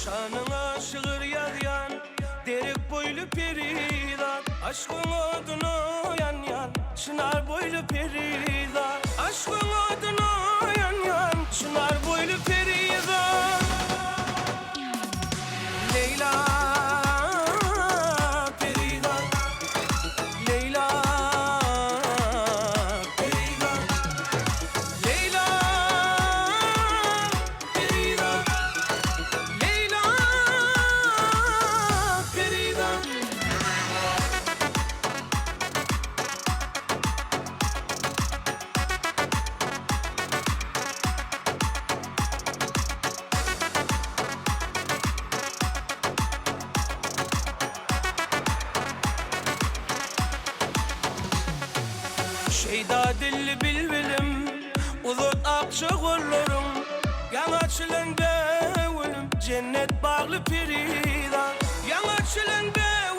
Şanına şığır yazyan derek boylu peridan. Aşkın odunu yan yan çınar boylu peridan. Aşkın odunu yan yan çınar boylu peridan. Leyla peridan, Leyla peridan, Leyla peridan, Leyla peridan. Şeyda dilli bilbilim, uzun akça kollarım. Yanaçılan bevelim, cennet bağlı peridan. Yanaçılan bevelim,